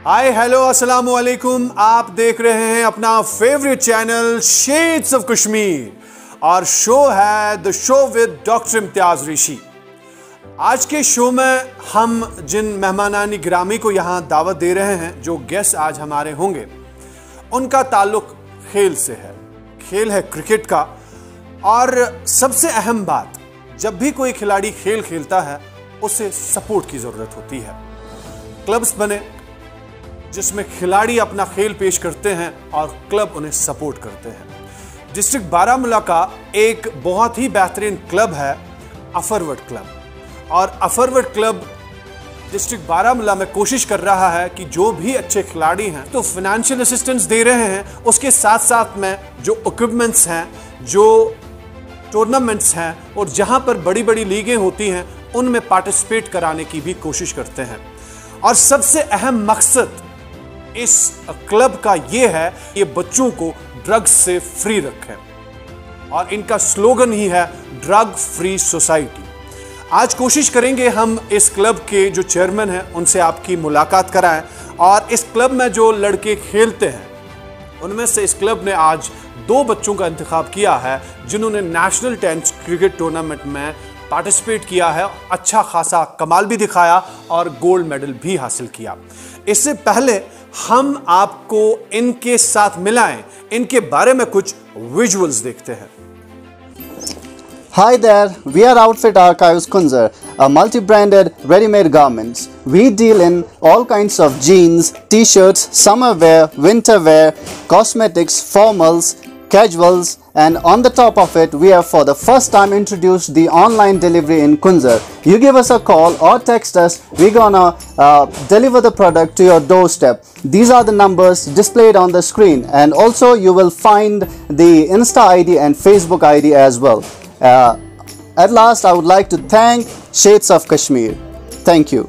Hi hello अस्सलाम वालेकुम। आप देख रहे हैं अपना favourite channel shades of Kashmir और शो है the show with doctor Imtiaz Rishi. आज के शो में हम जिन मेहमानानी गिरामी को यहां दावत दे रहे हैं, जो गेस्ट आज हमारे होंगे, उनका ताल्लुक खेल से है। खेल है क्रिकेट का। और सबसे अहम बात, जब भी कोई खिलाड़ी खेल खेलता है उसे सपोर्ट की जरूरत होती है। क्लब्स बने जिसमें खिलाड़ी अपना खेल पेश करते हैं और क्लब उन्हें सपोर्ट करते हैं। डिस्ट्रिक्ट बारामूला का एक बहुत ही बेहतरीन क्लब है अफरवट क्लब, और अफरवट क्लब डिस्ट्रिक्ट बारामूला में कोशिश कर रहा है कि जो भी अच्छे खिलाड़ी हैं तो फाइनेंशियल असिस्टेंस दे रहे हैं, उसके साथ साथ में जो इक्विपमेंट्स हैं, जो टूर्नामेंट्स हैं और जहां पर बड़ी बड़ी लीगें होती हैं उनमें पार्टिसिपेट कराने की भी कोशिश करते हैं। और सबसे अहम मकसद इस क्लब का यह है कि ये बच्चों को ड्रग्स से फ्री रखें, और इनका स्लोगन ही है ड्रग फ्री सोसाइटी। आज कोशिश करेंगे हम इस क्लब के जो चेयरमैन हैं उनसे आपकी मुलाकात कराएं, और इस क्लब में जो लड़के खेलते हैं उनमें से इस क्लब ने आज 2 बच्चों का इंतखाब किया है जिन्होंने नेशनल टेनिस क्रिकेट टूर्नामेंट में पार्टिसिपेट किया है, अच्छा खासा कमाल भी दिखाया और गोल्ड मेडल भी हासिल किया। इससे पहले हम आपको इनके साथ मिलाएं, इनके बारे में कुछ विजुअल्स देखते हैं। Hi there, we are Outfit Archives Kunzar, a multi-branded ready-made garments. We deal in all kinds of jeans, t-shirts, summer wear, winter wear, cosmetics, formals, casuals, and on the top of it, we have for the first time introduced the online delivery in Kunzar. You give us a call or text us, we're gonna deliver the product to your doorstep. These are the numbers displayed on the screen, and also you will find the Insta ID and Facebook ID as well. At last, I would like to thank Shades of Kashmir. Thank you.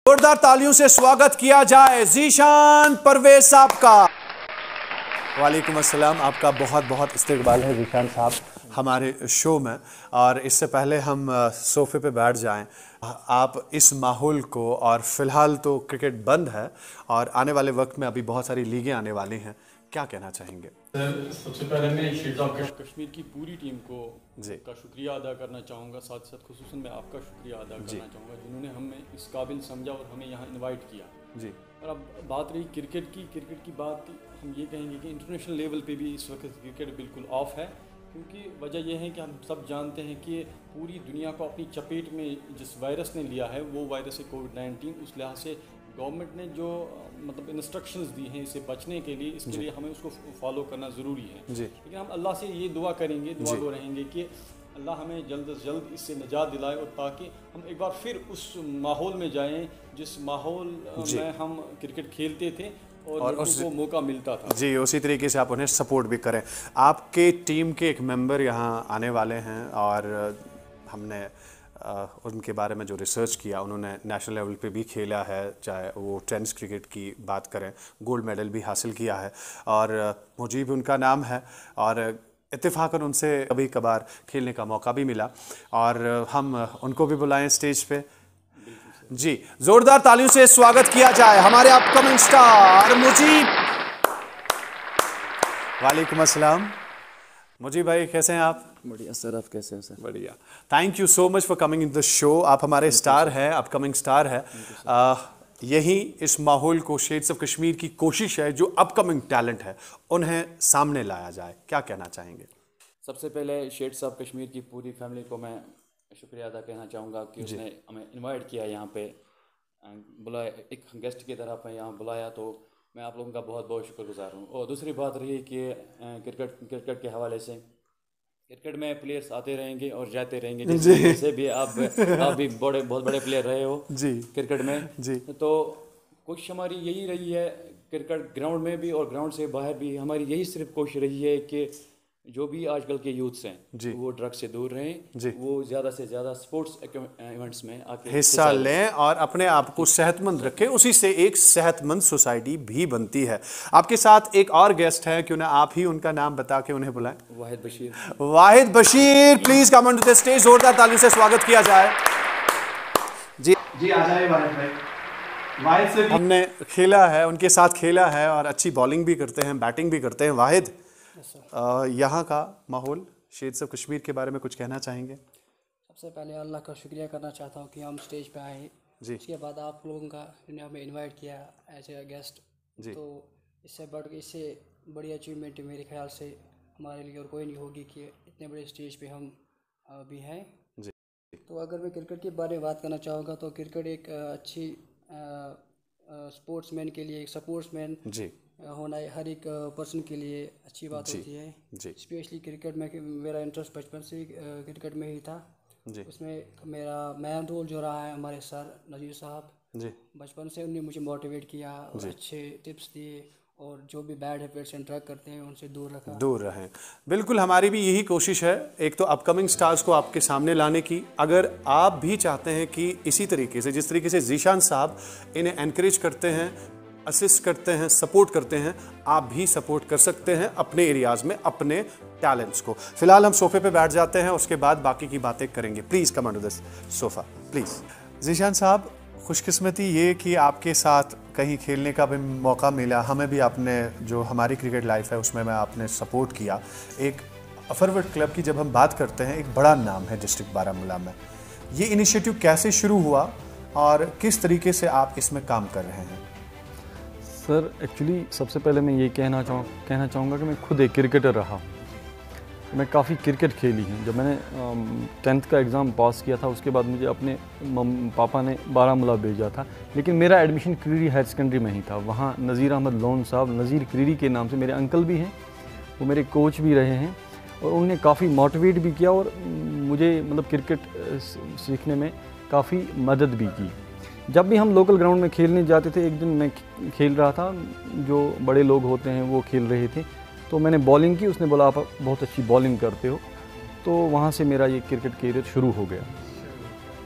जोरदार तालियों से स्वागत किया जाए जीशान परवेज साहब का। वालेकुम अस्सलाम। आपका बहुत बहुत इस्तकबाल है जीशान साहब हमारे शो में। और इससे पहले हम सोफे पे बैठ जाएं, आप इस माहौल को, और फिलहाल तो क्रिकेट बंद है और आने वाले वक्त में अभी बहुत सारी लीगें आने वाली हैं, क्या कहना चाहेंगे? सबसे पहले मैं शेड्स ऑफ कश्मीर की पूरी टीम को जी का शुक्रिया अदा करना चाहूँगा। साथ साथ खुसूसन मैं आपका शुक्रिया अदा करना चाहूँगा जिन्होंने हमें इस काबिल समझा और हमें यहाँ इनवाइट किया। जी। और अब बात रही क्रिकेट की बात, हम ये कहेंगे कि इंटरनेशनल लेवल पे भी इस वक्त क्रिकेट बिल्कुल ऑफ है, क्योंकि वजह यह है कि हम सब जानते हैं कि पूरी दुनिया को अपनी चपेट में जिस वायरस ने लिया है वो वायरस है कोविड-19। उस लिहाज से गवर्नमेंट ने जो मतलब इंस्ट्रक्शंस दी हैं इससे बचने के लिए, इसके लिए हमें उसको फॉलो करना ज़रूरी है। लेकिन हम अल्लाह से ये दुआ करेंगे, दुआ गो रहेंगे कि अल्लाह हमें जल्द से जल्द इससे निजात दिलाए, और ताकि हम एक बार फिर उस माहौल में जाएं जिस माहौल में हम क्रिकेट खेलते थे और उसको मौका मिलता था। जी, उसी तरीके से आप उन्हें सपोर्ट भी करें। आपके टीम के एक मेंबर यहाँ आने वाले हैं और हमने उनके बारे में जो रिसर्च किया, उन्होंने नेशनल लेवल पे भी खेला है, चाहे वो टेनिस क्रिकेट की बात करें, गोल्ड मेडल भी हासिल किया है, और मुजीब उनका नाम है। और इत्तेफाकन उनसे कभी कभार खेलने का मौका भी मिला, और हम उनको भी बुलाएं स्टेज पे। जी, जोरदार तालियों से स्वागत किया जाए हमारे अपकमिंग स्टार मुजीब। वालेकुम अस्सलाम। मुजीब भाई, कैसे हैं आप? बढ़िया सर, आप कैसे हैं सर? बढ़िया, thank you so much for coming in the show. आप हमारे स्टार हैं, अपकमिंग स्टार है। यही इस माहौल को शेड्स ऑफ कश्मीर की कोशिश है, जो अपकमिंग टैलेंट है उन्हें सामने लाया जाए। क्या कहना चाहेंगे? सबसे पहले शेड्स ऑफ कश्मीर की पूरी फैमिली को मैं शुक्रिया अदा कहना चाहूँगा कि उसने हमें इनवाइट किया, यहाँ पे बुलाया, एक गेस्ट की तरह पे यहाँ बुलाया, तो मैं आप लोगों का बहुत बहुत शुक्रगुजार हूँ। और दूसरी बात रही कि क्रिकेट के हवाले से, क्रिकेट में प्लेयर्स आते रहेंगे और जाते रहेंगे, जैसे भी आप भी बहुत बड़े प्लेयर रहे हो जी क्रिकेट में जी। तो कोशिश हमारी यही रही है, क्रिकेट ग्राउंड में भी और ग्राउंड से बाहर भी हमारी यही सिर्फ कोशिश रही है कि जो भी आजकल के यूथ्स हैं वो ड्रग्स से दूर रहें, वो ज़्यादा से ज़्यादा स्पोर्ट्स इवेंट्स में आके हिस्सा लें और अपने आप को सेहतमंद रखें। उसी से एक सेहतमंद सोसाइटी भी बनती है। आपके साथ एक और गेस्ट है, क्यों ना आप ही उनका नाम बता के उन्हें बुलाएं। Wahid Bashir. Wahid Bashir, please come on to the stage, जोरदार ताली से स्वागत किया जाए। जी जी, आ जाए वाहिद भाई। वाहिद से हमने खेला है, उनके साथ खेला है और अच्छी बॉलिंग भी करते हैं, बैटिंग भी करते हैं। वाहिद, यहाँ का माहौल, शेड्स ऑफ कश्मीर के बारे में कुछ कहना चाहेंगे? सबसे पहले अल्लाह का शुक्रिया करना चाहता हूँ कि हम स्टेज पे आए जी। उसके बाद आप लोगों का हमें इनवाइट किया एज ए गेस्ट जी। तो इससे बड़ी अचीवमेंट मेरे ख्याल से हमारे लिए और कोई नहीं होगी कि इतने बड़े स्टेज पे हम भी हैं जी। तो अगर मैं क्रिकेट के बारे में बात करना चाहूँगा तो क्रिकेट एक अच्छी स्पोर्ट्समैन के लिए, एक स्पोर्ट्समैन जी होना हर एक पर्सन के लिए अच्छी बात होती है जी। स्पेशली क्रिकेट में मेरा इंटरेस्ट बचपन से क्रिकेट में ही था जी। उसमें मेरा मेन रोल जो रहा है हमारे सर नज़ीर साहब जी, बचपन से उन्होंने मुझे मोटिवेट किया और अच्छे टिप्स दिए और जो भी बैड हैबिट्स एंड ड्रग करते हैं उनसे दूर रहें। बिल्कुल, हमारी भी यही कोशिश है, एक तो अपकमिंग स्टार्स को आपके सामने लाने की। अगर आप भी चाहते हैं कि इसी तरीके से, जिस तरीके से ज़ीशान साहब इन्हें एनकरेज करते हैं, असिस्ट करते हैं, सपोर्ट करते हैं, आप भी सपोर्ट कर सकते हैं अपने एरियाज़ में अपने टैलेंट्स को। फिलहाल हम सोफे पे बैठ जाते हैं, उसके बाद बाकी की बातें करेंगे। Please come on to this sofa please. Zeeshan साहब, खुशकिस्मती ये कि आपके साथ कहीं खेलने का भी मौका मिला, हमें भी आपने, जो हमारी क्रिकेट लाइफ है उसमें मैं आपने सपोर्ट किया। एक फॉरवर्ड क्लब की जब हम बात करते हैं, एक बड़ा नाम है डिस्ट्रिक्ट बारामूला में। ये इनिशिएटिव कैसे शुरू हुआ और किस तरीके से आप इसमें काम कर रहे हैं? सर, एक्चुअली सबसे पहले मैं ये कहना चाहूँगा कि मैं खुद एक क्रिकेटर रहा। मैं काफ़ी क्रिकेट खेली हूँ। जब मैंने 10th का एग्ज़ाम पास किया था उसके बाद मुझे अपने पापा ने बारामूला भेजा था, लेकिन मेरा एडमिशन क्रीरी हायर सेकेंडरी में ही था। वहाँ नज़ीर अहमद लोन साहब, नज़ीर क्रीरी के नाम से मेरे अंकल भी हैं, वो मेरे कोच भी रहे हैं और उन्होंने काफ़ी मोटिवेट भी किया और मुझे मतलब क्रिकेट सीखने में काफ़ी मदद भी की। जब भी हम लोकल ग्राउंड में खेलने जाते थे, एक दिन मैं खेल रहा था, जो बड़े लोग होते हैं वो खेल रहे थे, तो मैंने बॉलिंग की। उसने बोला आप बहुत अच्छी बॉलिंग करते हो, तो वहाँ से मेरा ये क्रिकेट करियर शुरू हो गया।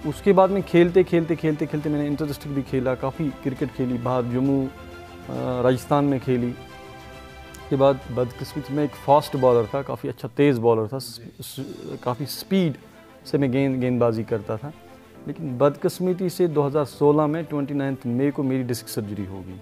उसके बाद में खेलते खेलते मैंने इंटर डिस्ट्रिक्ट भी खेला, काफ़ी क्रिकेट खेली, बाहर जम्मू राजस्थान में खेली। उसके बाद बदकिस्मती में एक फास्ट बॉलर था, काफ़ी अच्छा तेज़ बॉलर था, काफ़ी स्पीड से मैं गेंदबाजी करता था। लेकिन बदकिस्मती से 2016 में 29 मई को मेरी डिस्क सर्जरी हो गई।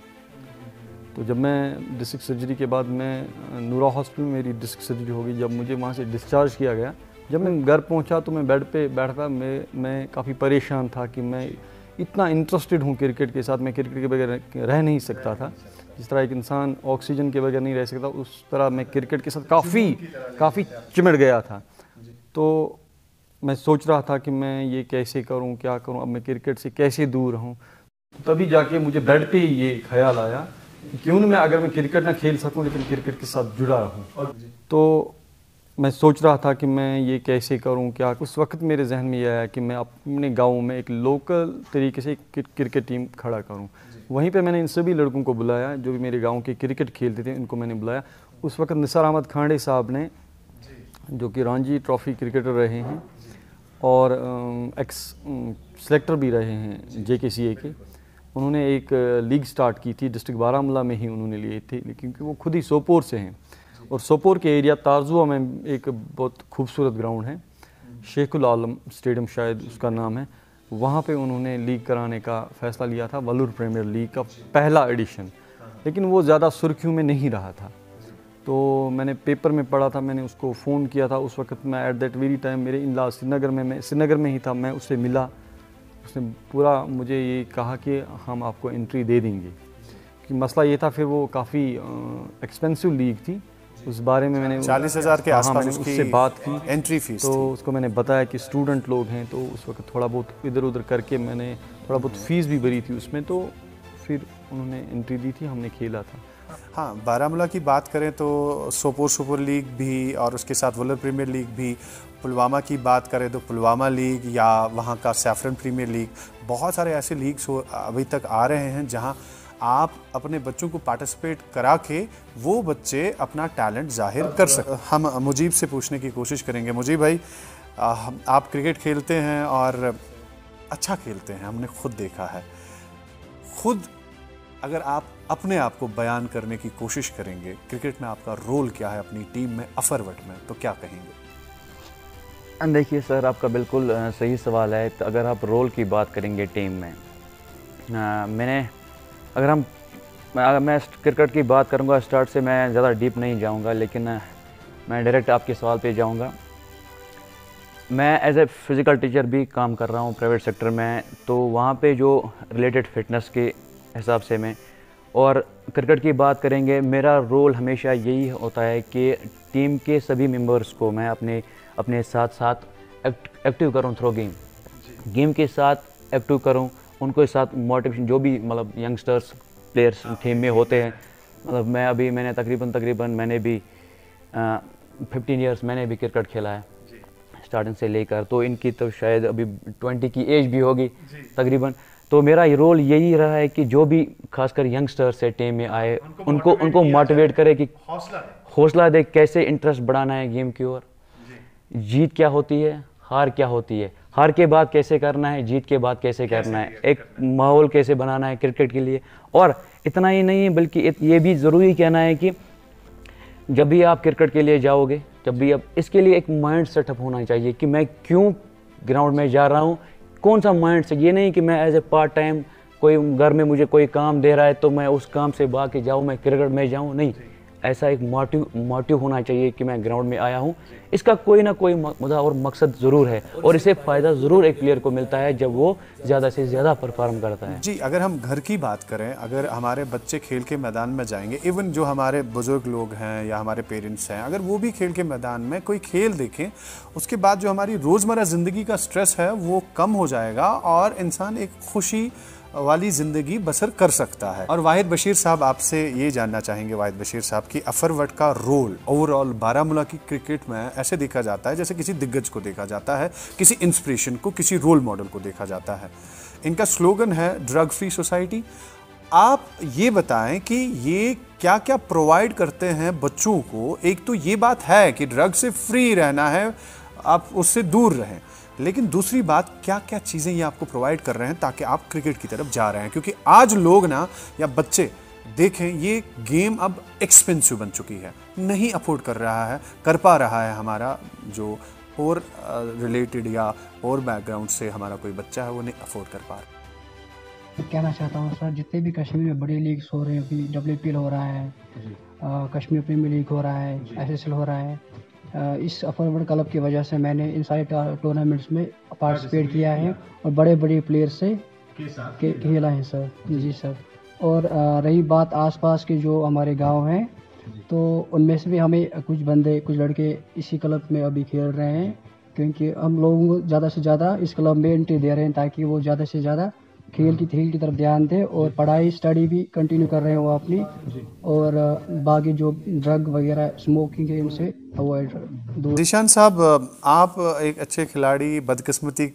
तो जब मैं डिस्क सर्जरी के बाद मैं नूरा हॉस्पिटल में मेरी डिस्क सर्जरी हो गई। जब मुझे वहाँ से डिस्चार्ज किया गया, जब मैं घर पहुँचा तो मैं बेड पे बैठा, मैं काफ़ी परेशान था कि मैं इतना इंटरेस्टेड हूँ क्रिकेट के साथ, मैं क्रिकेट के बगैर रह नहीं सकता था। जिस तरह एक इंसान ऑक्सीजन के बगैर नहीं रह सकता, उस तरह मैं क्रिकेट के साथ काफ़ी चिमट गया था। तो मैं सोच रहा था कि मैं ये कैसे करूं, क्या करूं, अब मैं क्रिकेट से कैसे दूर रहूं। तभी जाके मुझे बेड पे ही ये ख्याल आया कि क्यों ना मैं, अगर मैं क्रिकेट ना खेल सकूं लेकिन क्रिकेट के साथ जुड़ा रहूं। तो मैं सोच रहा था कि मैं ये कैसे करूं, क्या। उस वक्त मेरे जहन में यह आया कि मैं अपने गाँव में एक लोकल तरीके से क्रिकेट टीम खड़ा करूँ। वहीं पर मैंने इन सभी लड़कों को बुलाया जो भी मेरे गाँव के क्रिकेट खेलते थे, इनको मैंने बुलाया। उस वक्त निसार अहमद खांडे साहब ने, जो कि रणजी ट्रॉफी क्रिकेटर रहे हैं और एक्स सेलेक्टर भी रहे हैं JKCA के, उन्होंने एक लीग स्टार्ट की थी डिस्ट्रिक्ट बारामूला में ही उन्होंने लिए थे, लेकिन क्योंकि वो खुद ही सोपोर से हैं और सोपोर के एरिया तारजुआ में एक बहुत खूबसूरत ग्राउंड है, शेखुल आलम स्टेडियम शायद उसका नाम है, वहाँ पे उन्होंने लीग कराने का फ़ैसला लिया था, वलूर प्रीमियर लीग का पहला एडिशन। लेकिन वो ज़्यादा सुर्खियों में नहीं रहा था। तो मैंने पेपर में पढ़ा था, मैंने उसको फ़ोन किया था। उस वक्त मैं एट दैट वेरी टाइम मेरे इन-लॉ श्रीनगर में ही था, मैं उससे मिला। उसने पूरा मुझे ये कहा कि हम आपको एंट्री दे देंगे। कि मसला ये था, फिर वो काफ़ी एक्सपेंसिव लीग थी, उस बारे में मैंने 40,000 के आसपास उससे बात की, एंट्री फीस तो उसको मैंने बताया कि स्टूडेंट लोग हैं, तो उस वक्त थोड़ा बहुत इधर उधर करके मैंने थोड़ा बहुत फ़ीस भी भरी थी उसमें, तो फिर उन्होंने एंट्री दी थी, हमने खेला था। हाँ, बारामूला की बात करें तो सोपोर सुपर लीग भी और उसके साथ वलर प्रीमियर लीग भी, पुलवामा की बात करें तो पुलवामा लीग या वहाँ का सैफरन प्रीमियर लीग, बहुत सारे ऐसे लीग्स अभी तक आ रहे हैं जहाँ आप अपने बच्चों को पार्टिसिपेट करा के वो बच्चे अपना टैलेंट जाहिर कर सकते। हम मुजीब से पूछने की कोशिश करेंगे। मुजीब भाई, आप क्रिकेट खेलते हैं और अच्छा खेलते हैं, हमने खुद देखा है। खुद अगर आप अपने आप को बयान करने की कोशिश करेंगे, क्रिकेट में आपका रोल क्या है अपनी टीम में, अफरवट में, तो क्या कहेंगे? देखिए सर, आपका बिल्कुल सही सवाल है। तो अगर आप रोल की बात करेंगे टीम में, मैं क्रिकेट की बात करूंगा स्टार्ट से, मैं ज़्यादा डीप नहीं जाऊंगा, लेकिन मैं डायरेक्ट आपके सवाल पे जाऊंगा। मैं एज ए फिज़िकल टीचर भी काम कर रहा हूं प्राइवेट सेक्टर में, तो वहां पे जो रिलेटेड फिटनेस के हिसाब से मैं और क्रिकेट की बात करेंगे, मेरा रोल हमेशा यही होता है कि टीम के सभी मेंबर्स को मैं अपने साथ साथ एक्टिव करूं थ्रू गेम के साथ एक्टिव करूं, उनको साथ मोटिवेशन, जो भी मतलब यंगस्टर्स प्लेयर्स टीम में होते हैं। मतलब मैंने तकरीबन मैंने भी 15 इयर्स मैंने भी क्रिकेट खेला है स्टार्टिंग से लेकर, तो इनकी तो शायद अभी 20 की एज भी होगी तकरीबन। तो मेरा रोल यही रहा है कि जो भी खासकर यंगस्टर्स है टीम में आए, उनको मोटिवेट करे कि हौसला दे, कैसे इंटरेस्ट बढ़ाना है गेम की ओर। जीत क्या होती है, हार क्या होती है, हार के बाद कैसे करना है, जीत के बाद कैसे करना है, एक माहौल कैसे बनाना है क्रिकेट के लिए। और इतना ही नहीं, बल्कि ये भी ज़रूरी कहना है कि जब भी आप क्रिकेट के लिए जाओगे, जब भी आप इसके लिए एक माइंड सेटअप होना चाहिए कि मैं क्यों ग्राउंड में जा रहा हूँ, कौन सा माइंड से। ये नहीं कि मैं एज ए पार्ट टाइम कोई घर में मुझे कोई काम दे रहा है तो मैं उस काम से भाग के जाऊँ, मैं क्रिकेट में जाऊँ, नहीं। ऐसा एक मोटिव होना चाहिए कि मैं ग्राउंड में आया हूँ, इसका कोई ना कोई मुद्दा और मकसद ज़रूर है, और इससे फ़ायदा ज़रूर एक प्लेयर को मिलता है जब वो ज़्यादा से ज़्यादा परफॉर्म करता है। जी, अगर हम घर की बात करें, अगर हमारे बच्चे खेल के मैदान में जाएंगे, इवन जो हमारे बुज़ुर्ग लोग हैं या हमारे पेरेंट्स हैं, अगर वो भी खेल के मैदान में कोई खेल देखें, उसके बाद जो हमारी रोज़मर्रा ज़िंदगी का स्ट्रेस है वो कम हो जाएगा और इंसान एक खुशी वाली ज़िंदगी बसर कर सकता है। और वाहिद बशीर साहब, आपसे ये जानना चाहेंगे वाहिद बशीर साहब की अफरवट का रोल ओवरऑल बारामूला की क्रिकेट में ऐसे देखा जाता है जैसे किसी दिग्गज को देखा जाता है, किसी इंस्पिरेशन को, किसी रोल मॉडल को देखा जाता है। इनका स्लोगन है ड्रग फ्री सोसाइटी। आप ये बताएं कि ये क्या क्या प्रोवाइड करते हैं बच्चों को। एक तो ये बात है कि ड्रग से फ्री रहना है, आप उससे दूर रहें, लेकिन दूसरी बात, क्या क्या चीज़ें ये आपको प्रोवाइड कर रहे हैं ताकि आप क्रिकेट की तरफ जा रहे हैं। क्योंकि आज लोग ना, या बच्चे देखें, ये गेम अब एक्सपेंसिव बन चुकी है, नहीं अफोर्ड कर पा रहा है हमारा जो और रिलेटेड या और बैकग्राउंड से हमारा कोई बच्चा है, वो नहीं अफोर्ड कर पा रहा। कहना चाहता हूँ सर, जितने भी कश्मीर में बड़े लीग्स हो रहे हैं, अभी WPL हो रहा है, कश्मीर प्रीमियर लीग हो रहा है, SSL हो रहा है, इस अफरवट क्लब की वजह से मैंने इन सारे टूर्नामेंट्स में पार्टिसिपेट किया है और बड़े बड़े प्लेयर से खेला है सर। जी सर। और रही बात आसपास के जो हमारे गांव हैं, तो उनमें से भी हमें कुछ लड़के इसी क्लब में अभी खेल रहे हैं, क्योंकि हम लोगों को ज़्यादा से ज़्यादा इस क्लब में एंट्री दे रहे हैं ताकि वो ज़्यादा से ज़्यादा खेल की तरफ ध्यान दें और पढ़ाई स्टडी भी कंटिन्यू कर रहे हैं वो अपनी, और बाकी जो ड्रग वगैरह स्मोकिंग है उनसे अवॉइड दूर। जीशान साहब, आप एक अच्छे खिलाड़ी, बदकिस्मती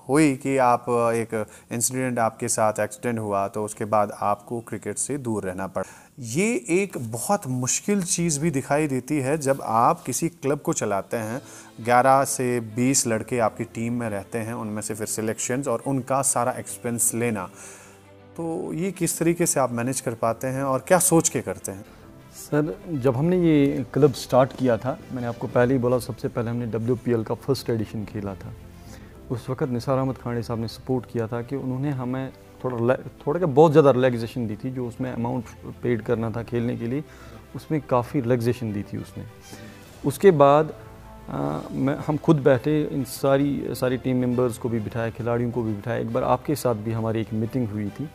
हुई कि आप एक इंसिडेंट आपके साथ एक्सीडेंट हुआ, तो उसके बाद आपको क्रिकेट से दूर रहना पड़ा। ये एक बहुत मुश्किल चीज़ भी दिखाई देती है जब आप किसी क्लब को चलाते हैं, 11 से 20 लड़के आपकी टीम में रहते हैं, उनमें से फिर सिलेक्शंस और उनका सारा एक्सपेंस लेना, तो ये किस तरीके से आप मैनेज कर पाते हैं और क्या सोच के करते हैं? सर, जब हमने ये क्लब स्टार्ट किया था, मैंने आपको पहले ही बोला, सबसे पहले हमने WPL का फर्स्ट एडिशन खेला था। उस वक्त निसार अहमद खानी साहब ने सपोर्ट किया था कि उन्होंने हमें थोड़ा क्या बहुत ज़्यादा रिलैक्सेशन दी थी। जो उसमें अमाउंट पेड करना था खेलने के लिए, उसमें काफ़ी रिलैक्सेशन दी थी उसने। उसके बाद हम खुद बैठे, इन सारी टीम मेंबर्स को भी बिठाया, खिलाड़ियों को भी बिठाया। एक बार आपके साथ भी हमारी एक मीटिंग हुई थी,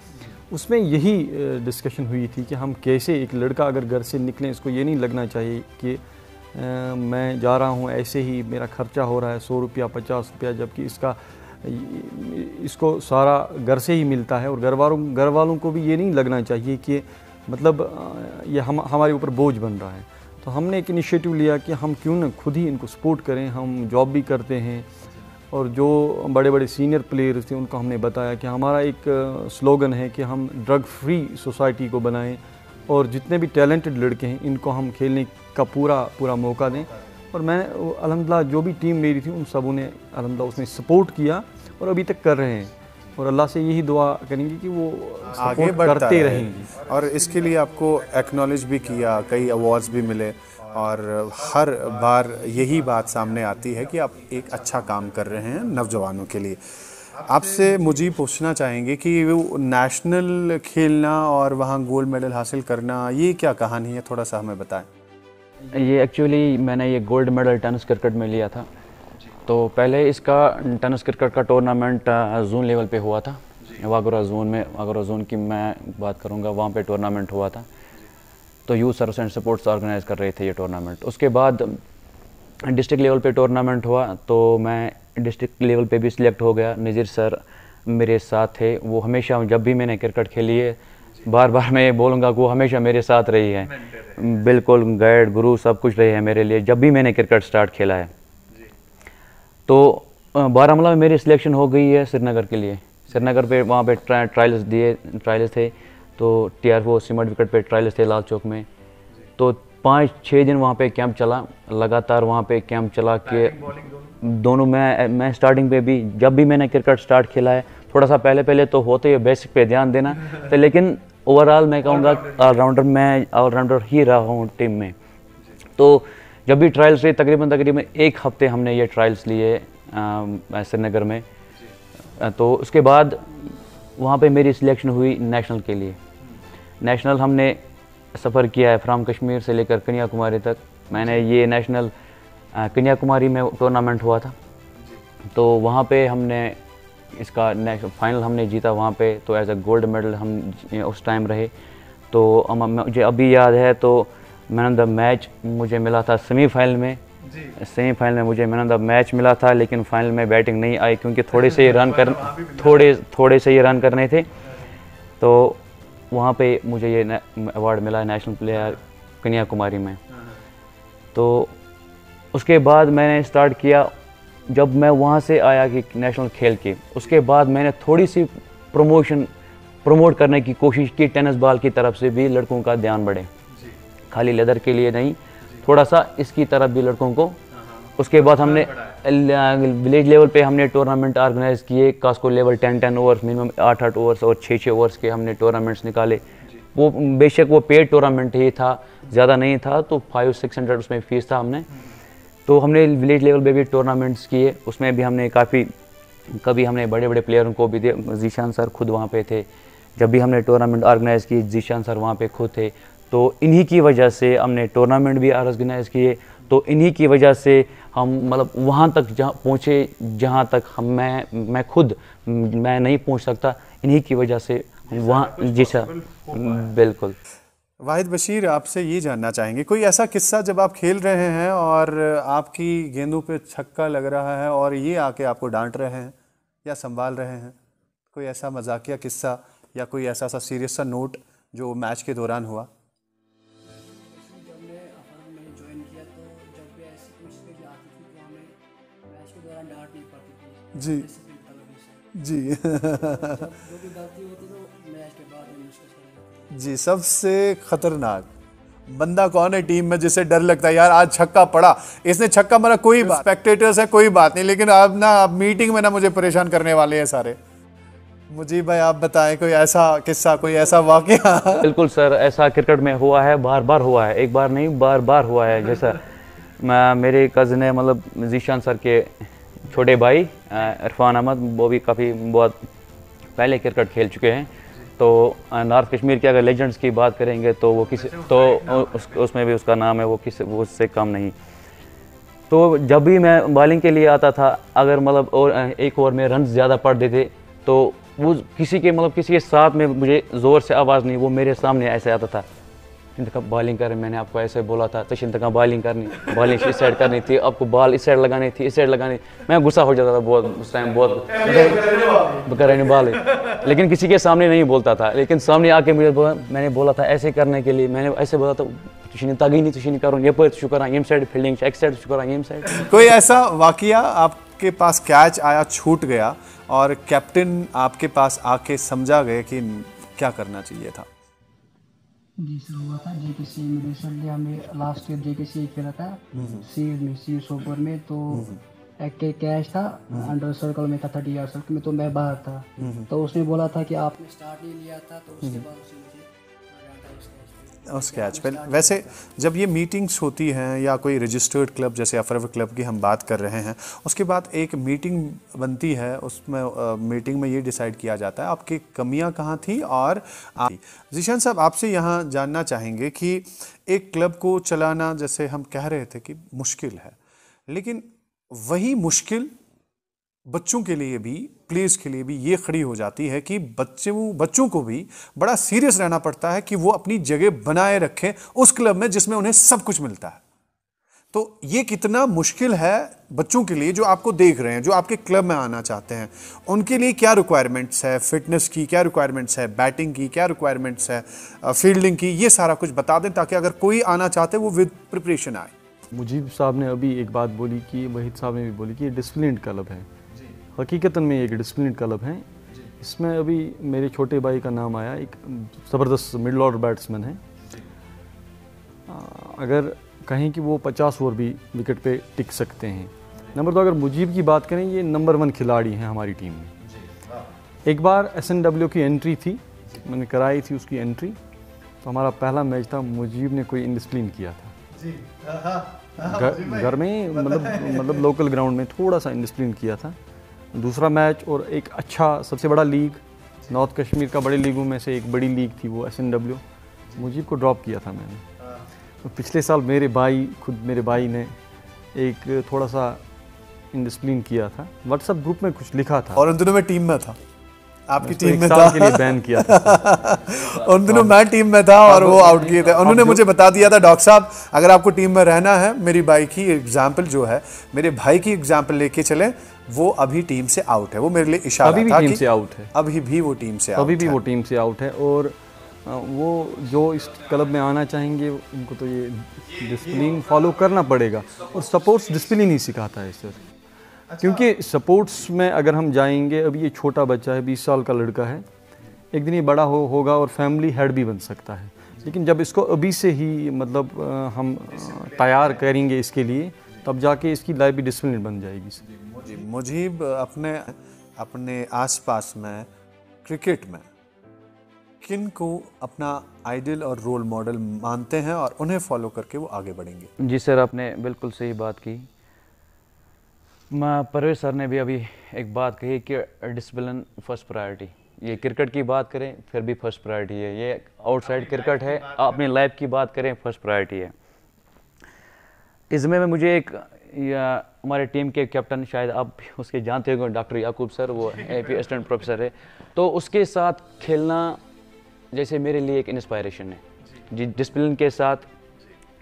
उसमें यही डिस्कशन हुई थी कि हम कैसे, एक लड़का अगर घर से निकले, इसको ये नहीं लगना चाहिए कि मैं जा रहा हूँ ऐसे ही, मेरा खर्चा हो रहा है 100 रुपया 50 रुपया, जबकि इसको सारा घर से ही मिलता है। और घर वालों को भी ये नहीं लगना चाहिए कि मतलब ये हमारे ऊपर बोझ बन रहा है। तो हमने एक इनिशिएटिव लिया कि हम क्यों ना खुद ही इनको सपोर्ट करें। हम जॉब भी करते हैं, और जो बड़े बड़े सीनियर प्लेयर्स थे उनको हमने बताया कि हमारा एक स्लोगन है कि हम ड्रग फ्री सोसाइटी को बनाएं और जितने भी टैलेंटेड लड़के हैं इनको हम खेलने का पूरा मौका दें। और मैं अल्हम्दुलिल्लाह जो भी टीम मेरी थी उन सबों ने अल्हम्दुलिल्लाह उसने सपोर्ट किया और अभी तक कर रहे हैं और अल्लाह से यही दुआ करेंगे कि वो आगे बढ़ते रहेंगे। और इसके लिए आपको एक्नॉलेज भी किया, कई अवार्ड्स भी मिले और हर बार यही बात सामने आती है कि आप एक अच्छा काम कर रहे हैं नौजवानों के लिए। आपसे मुझे पूछना चाहेंगे कि वो नेशनल खेलना और वहाँ गोल्ड मेडल हासिल करना, ये क्या कहानी है, थोड़ा सा हमें बताएं। ये एक्चुअली मैंने ये गोल्ड मेडल टेनिस क्रिकेट में लिया था। तो पहले इसका टेनिस क्रिकेट का टूर्नामेंट जोन लेवल पे हुआ था, वागोरा जोन में। वागोरा जोन की मैं बात करूँगा, वहाँ पे टूर्नामेंट हुआ था। तो youth service and sports organise कर रहे थे ये टूर्नामेंट। उसके बाद डिस्ट्रिक्ट लेवल पे टूर्नामेंट हुआ तो मैं डिस्ट्रिक्ट लेवल पे भी सिलेक्ट हो गया। नज़ीर सर मेरे साथ थे, वो हमेशा जब भी मैंने क्रिकेट खेली है, बार बार मैं बोलूँगा कि वो हमेशा मेरे साथ रही है, बिल्कुल गाइड गुरु सब कुछ रही है मेरे लिए जब भी मैंने क्रिकेट स्टार्ट खेला है। तो बारामूला में मेरी सिलेक्शन हो गई है श्रीनगर के लिए। श्रीनगर पे वहाँ पे ट्रायल्स थे, तो TR4 सीमेंट विकेट पे ट्रायल्स थे लाल चौक में। तो 5-6 दिन वहाँ पे कैंप चला, लगातार वहाँ पे कैंप चला के दोनों मैं स्टार्टिंग पे भी जब भी मैंने क्रिकेट स्टार्ट खेला है, थोड़ा सा पहले तो होते हैं बेसिक पे ध्यान देना, तो लेकिन ओवरऑल मैं कहूँगा ऑलराउंडर ही रहा हूँ टीम में। तो जब भी ट्रायल्स रहे तकरीबन 1 हफ्ते हमने ये ट्रायल्स लिए श्रीनगर में। तो उसके बाद वहाँ पे मेरी सिलेक्शन हुई नेशनल के लिए। नेशनल हमने सफ़र किया है फ्राम कश्मीर से लेकर कन्याकुमारी तक। मैंने ये नेशनल कन्याकुमारी में टूर्नामेंट हुआ था, तो वहाँ पे हमने इसका फाइनल हमने जीता वहाँ पे। तो एज अ गोल्ड मेडल हम उस टाइम रहे। तो मुझे अभी याद है, तो मैन ऑफ द मैच मुझे मिला था सेमीफाइनल में। सेमीफाइनल में मुझे मैन ऑफ द मैच मिला था, लेकिन फाइनल में बैटिंग नहीं आई क्योंकि थोड़े से ही रन करने थे। तो वहाँ पे मुझे ये अवार्ड मिला नेशनल प्लेयर कन्याकुमारी में। तो उसके बाद मैंने स्टार्ट किया, जब मैं वहाँ से आया कि नेशनल खेल के, उसके बाद मैंने थोड़ी सी प्रमोट करने की कोशिश की टेनिस बॉल की तरफ से भी लड़कों का ध्यान बढ़े, खाली लेदर के लिए नहीं, थोड़ा सा इसकी तरफ भी लड़कों को। उसके बाद हमने विलेज लेवल पे हमने टूर्नामेंट ऑर्गेनाइज किए, Cosco level 10 overs minimum 8 overs और 6 ओवर्स के हमने टूर्नामेंट्स निकाले। वो बेशक वो पेड टूर्नामेंट ही था, ज़्यादा नहीं था, तो 500-600 उसमें फ़ीस था हमने। तो हमने विलेज लेवल पे भी टूर्नामेंट्स किए, उसमें भी हमने कभी हमने बड़े बड़े प्लेयरों को भी दिए। जीशान सर खुद वहाँ पे थे, जब भी हमने टूर्नामेंट ऑर्गेनाइज़ किए जीशान सर वहाँ पे खुद थे। तो इन्हीं की वजह से हमने टूर्नामेंट भी ऑर्गेनाइज़ किए। तो इन्हीं की वजह से हम मतलब वहाँ तक पहुँचे जहाँ तक मैं खुद नहीं पहुँच सकता, इन्हीं की वजह से वहाँ। जी सर, बिल्कुल। वाहिद बशीर, आपसे ये जानना चाहेंगे कोई ऐसा किस्सा जब आप खेल रहे हैं और आपकी गेंदों पे छक्का लग रहा है और ये आके आपको डांट रहे हैं या संभाल रहे हैं, कोई ऐसा मजाकिया किस्सा या कोई ऐसा सीरियस सा नोट जो मैच के दौरान हुआ? जब मैंने ज्वाइन किया तो जब भी ऐसी कोई स्थिति आती थी तो हमें मैच के दौरान डांट नहीं पड़ती थी जी जी जो भी गलती होती तो मैच के बाद जी। सबसे खतरनाक बंदा कौन है टीम में जिसे डर लगता है यार आज छक्का पड़ा, इसने छक्का मारा, कोई बात स्पेक्टेटर्स है कोई बात नहीं, लेकिन आप मीटिंग में ना मुझे परेशान करने वाले हैं सारे। मुझे भाई आप बताएं कोई ऐसा किस्सा, कोई ऐसा वाकया? बिल्कुल सर, ऐसा क्रिकेट में हुआ है, बार बार हुआ है, एक बार नहीं बार बार हुआ है। जैसा मेरे कज़न है, मतलब जीशान सर के छोटे भाई इरफान अहमद, वो भी बहुत पहले क्रिकेट खेल चुके हैं। तो नॉर्थ कश्मीर के अगर लेजेंड्स की बात करेंगे तो वो उसमें भी उसका नाम है, वो उससे कम नहीं। तो जब भी मैं बॉलिंग के लिए आता था, अगर मतलब और एक ओवर में रन ज़्यादा पड़ते थे तो वो किसी के साथ में मुझे ज़ोर से आवाज़ नहीं, वो मेरे सामने ऐसे आता था, इंतका बॉलिंग करें, मैंने आपको ऐसे बोला था तो इंतका बॉलिंग इस साइड करनी थी, आपको बॉल इस साइड लगानी थी, इस साइड लगानी। मैं गुस्सा हो जाता था बहुत उस टाइम, बहुत करें बॉल, लेकिन किसी के सामने नहीं बोलता था। लेकिन सामने आके मैंने बोला था ऐसे करने के लिए, मैंने ऐसे बोला था तुझे तगी नहीं, तुझे नहीं करूँ ये पर शुक्र यम साइड फील्डिंग एक साइड शुक्र यम साइड। कोई ऐसा वाकया आप आपके पास कैच आया, छूट गया और कैप्टन आपके पास आके समझा गए कि क्या करना चाहिए था? जी सर, हुआ था जेकेसी में रिसेंटली हमें लास्ट ईयर जेकेसी खेला था सी सोपर में। तो एक कैच था अंडर सर्कल में था, 30 यार्ड सर्कल में, तो मैं बाहर था। तो उसने बोला था कि आपने स्टार्ट नहीं लिया था, तो उसके बाद उसने मुझे लगाया था उस कैच पे। वैसे जब ये मीटिंग्स होती हैं या कोई रजिस्टर्ड क्लब जैसे अफरव क्लब की हम बात कर रहे हैं, उसके बाद एक मीटिंग बनती है, उसमें मीटिंग में ये डिसाइड किया जाता है आपकी कमियां कहाँ थी। और जीशान साहब, आपसे यहाँ जानना चाहेंगे कि एक क्लब को चलाना, जैसे हम कह रहे थे कि मुश्किल है, लेकिन वही मुश्किल बच्चों के लिए भी, प्लेयर्स के लिए भी ये खड़ी हो जाती है कि बच्चों को भी बड़ा सीरियस रहना पड़ता है कि वो अपनी जगह बनाए रखें उस क्लब में जिसमें उन्हें सब कुछ मिलता है। तो ये कितना मुश्किल है बच्चों के लिए जो आपको देख रहे हैं, जो आपके क्लब में आना चाहते हैं, उनके लिए क्या रिक्वायरमेंट्स है, फिटनेस की क्या रिक्वायरमेंट्स है, बैटिंग की क्या रिक्वायरमेंट्स है, फील्डिंग की, ये सारा कुछ बता दें ताकि अगर कोई आना चाहते वो विद प्रिपरेशन आए। मुजीब साहब ने अभी एक बात बोली कि वहीद साहब ने भी बोली कि ये डिसिप्लिन्ड क्लब है। हकीकतन में एक डिसिप्लिन्ड क्लब है। इसमें अभी मेरे छोटे भाई का नाम आया, एक ज़बरदस्त मिडल ऑर्डर बैट्समैन है। अगर कहें कि वो 50 ओवर भी विकेट पे टिक सकते हैं। नंबर 2, अगर मुजीब की बात करें, ये नंबर 1 खिलाड़ी हैं हमारी टीम में। एक बार SNW की एंट्री थी, मैंने कराई थी उसकी एंट्री, तो हमारा पहला मैच था, मुजीब ने कोई इंडिसिप्लिन किया था घर में, मतलब लोकल ग्राउंड में थोड़ा सा इंडिसिप्लिन किया था। दूसरा मैच और एक अच्छा सबसे बड़ा लीग, नॉर्थ कश्मीर का बड़े लीगों में से एक बड़ी लीग थी वो SNW, मुजीब को ड्रॉप किया था मैंने। तो पिछले साल मेरे भाई ने एक थोड़ा सा इंडिसिप्लिन किया था, व्हाट्सएप ग्रुप में कुछ लिखा था, और उन दिनों मैं टीम में था, आपकी टीम में था, के लिए बैन किया था। उन दिनों मैं टीम में था और वो आउट किए थे। उन्होंने मुझे बता दिया था, डॉक्टर साहब अगर आपको टीम में रहना है, मेरी भाई की एग्जाम्पल जो है, मेरे भाई की एग्जाम्पल लेके चले, वो अभी टीम से आउट है। वो मेरे लिए इशारा था, टीम से आउट है, अभी भी वो टीम से आउट है। और वो जो इस क्लब में आना चाहेंगे उनको तो ये डिसिप्लिन फॉलो करना पड़ेगा। और सपोर्ट्स डिसिप्लिन ही सिखाता है सर, क्योंकि सपोर्ट्स में अगर हम जाएंगे, अभी ये छोटा बच्चा है, 20 साल का लड़का है, एक दिन ये बड़ा होगा और फैमिली हेड भी बन सकता है। लेकिन जब इसको अभी से ही मतलब हम तैयार करेंगे इसके लिए, तब जाके इसकी लाइफ भी डिसिप्लिन बन जाएगी। मुजीब अपने आसपास में क्रिकेट में किन को अपना आइडल और रोल मॉडल मानते हैं और उन्हें फॉलो करके वो आगे बढ़ेंगे? जी सर, आपने बिल्कुल सही बात की। परवेज सर ने भी अभी एक बात कही कि डिसिप्लिन फर्स्ट प्रायोरिटी। ये क्रिकेट की बात करें फिर भी फर्स्ट प्रायोरिटी है, ये आउटसाइड क्रिकेट है, अपनी लाइफ की बात करें फर्स्ट प्रायोरिटी है। इसमें मुझे एक हमारे टीम के कैप्टन, शायद आप उसके जानते होंगे, डॉक्टर याकूब सर, वो AP असिस्टेंट प्रोफेसर है, तो उसके साथ खेलना जैसे मेरे लिए एक इंस्पायरेशन है। डिसिप्लिन के साथ,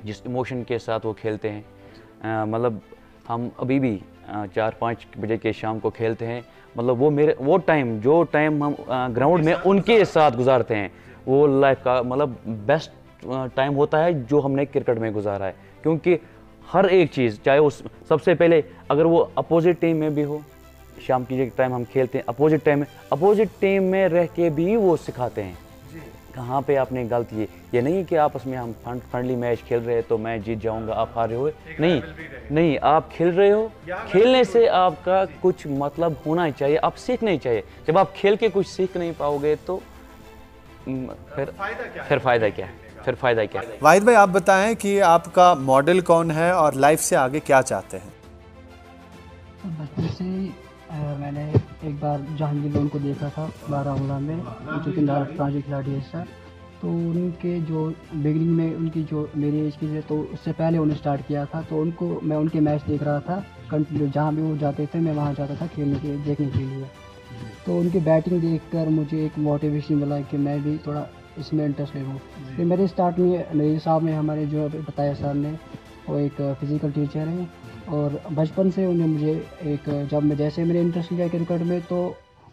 जिस इमोशन के साथ वो खेलते हैं, मतलब हम अभी भी 4-5 बजे के शाम को खेलते हैं, मतलब वो टाइम हम ग्राउंड में उनके साथ गुजारते हैं, वो लाइफ का मतलब बेस्ट टाइम होता है जो हमने क्रिकेट में गुजारा है। क्योंकि हर एक चीज़, चाहे उस सबसे पहले अगर वो अपोजिट टीम में भी हो, शाम की टाइम हम खेलते हैं अपोजिट टीम में रह के भी वो सिखाते हैं कहाँ पे आपने गलती है। ये नहीं कि आपस में हम फ्रेंडली मैच खेल रहे हैं तो मैं जीत जाऊंगा, आप हार रहे हो, नहीं, आप खेल रहे हो, खेलने से आपका कुछ मतलब होना चाहिए, आप सीखना ही चाहिए। जब आप खेल के कुछ सीख नहीं पाओगे तो फिर फ़ायदा क्या है? वाहिद भाई, आप बताएं कि आपका मॉडल कौन है और लाइफ से आगे क्या चाहते हैं? बचपन से मैंने एक बार जहांगीर लोन को देखा था बारामूला में, जो कि राष्ट्रीय खिलाड़ी है सर। तो उनके जो बिगनिंग में उनकी जो मेरी एज की, तो उससे पहले उन्हें स्टार्ट किया था, तो मैं उनके मैच देख रहा था कंटिन्यू, जहाँ भी वो जाते थे मैं वहाँ जाता था देखने के लिए। तो उनकी बैटिंग देखकर मुझे एक मोटिवेशन मिला कि मैं भी थोड़ा इसमें इंटरेस्ट ले लूँ। फिर मेरे स्टार्ट में नईर साहब ने, हमारे जो बताया सर ने, वो एक फ़िज़िकल टीचर हैं, और बचपन से उन्हें मुझे जब मेरे इंटरेस्ट लिया क्रिकेट में, तो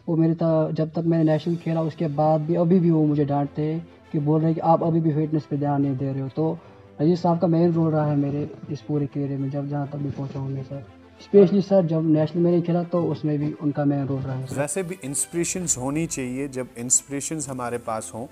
वो जब तक मैंने नेशनल खेला उसके बाद भी अभी भी वो मुझे डांटते हैं कि बोल रहे हैं कि आप अभी भी फिटनेस पे ध्यान नहीं दे रहे हो। तो नजीर साहब का मेन रोल रहा है मेरे इस पूरे करियर में, जहाँ तक भी पहुँचा हूँ मैं सर। स्पेशली सर जब नेशनल में नहीं खेला तो उसमें भी उनका मेन रोल रहा है। वैसे भी इंस्पिरेशंस होनी चाहिए, जब इंस्पिरेशंस हमारे पास हों,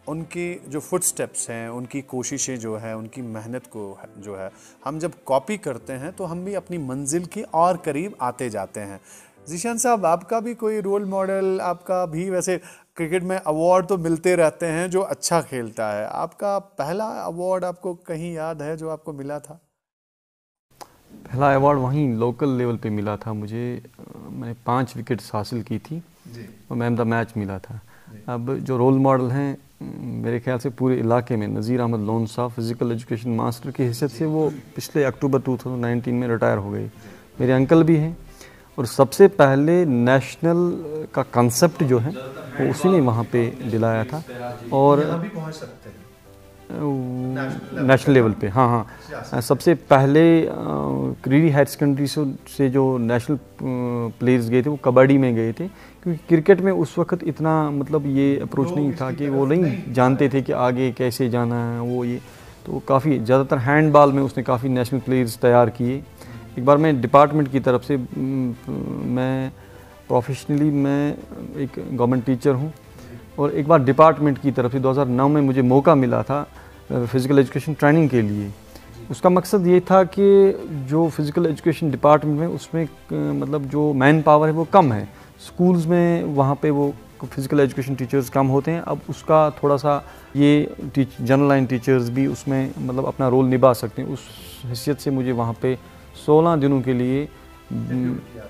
उनकी जो फुटस्टेप्स हैं, उनकी कोशिशें जो है, उनकी मेहनत को जो है हम जब कॉपी करते हैं तो हम भी अपनी मंजिल के और करीब आते जाते हैं। ज़ीशान साहब, आपका भी कोई रोल मॉडल, आपका भी वैसे क्रिकेट में अवार्ड तो मिलते रहते हैं जो अच्छा खेलता है, आपका पहला अवार्ड आपको कहीं याद है जो आपको मिला था? पहला अवार्ड वहीं लोकल लेवल पे मिला था मुझे। मैंने 5 विकेट्स हासिल की थी और मैन द मैच मिला था। अब जो रोल मॉडल हैं मेरे ख्याल से पूरे इलाके में, नज़ीर अहमद लोन साहब फिज़िकल एजुकेशन मास्टर की हैसियत से वो पिछले अक्टूबर 2019 में रिटायर हो गए। मेरे अंकल भी हैं और सबसे पहले नेशनल का कंसेप्ट जो है वो उसी ने वहाँ पे दिलाया था। और नेशनल लेवल पे, हाँ, सबसे पहले क्रीडी हायर सेकेंडरी से जो नेशनल प्लेयर्स गए थे वो कबड्डी में गए थे, क्योंकि क्रिकेट में उस वक्त इतना मतलब ये अप्रोच नहीं था कि वो नहीं जानते थे कि आगे कैसे जाना है वो ये। तो काफ़ी ज़्यादातर हैंडबॉल में उसने काफ़ी नेशनल प्लेयर्स तैयार किए। एक बार मैं डिपार्टमेंट की तरफ से, मैं प्रोफेशनली मैं एक गवर्नमेंट टीचर हूँ, और एक बार डिपार्टमेंट की तरफ से 2009 में मुझे मौका मिला था फ़िज़िकल एजुकेशन ट्रेनिंग के लिए। उसका मकसद ये था कि जो फ़िज़िकल एजुकेशन डिपार्टमेंट में उसमें मतलब जो मैन पावर है वो कम है, स्कूल्स में वहाँ पे वो फ़िज़िकल एजुकेशन टीचर्स कम होते हैं। अब उसका थोड़ा सा ये जनरल लाइन टीचर्स भी उसमें मतलब अपना रोल निभा सकते हैं। उस हैसियत से मुझे वहाँ पे 16 दिनों के लिए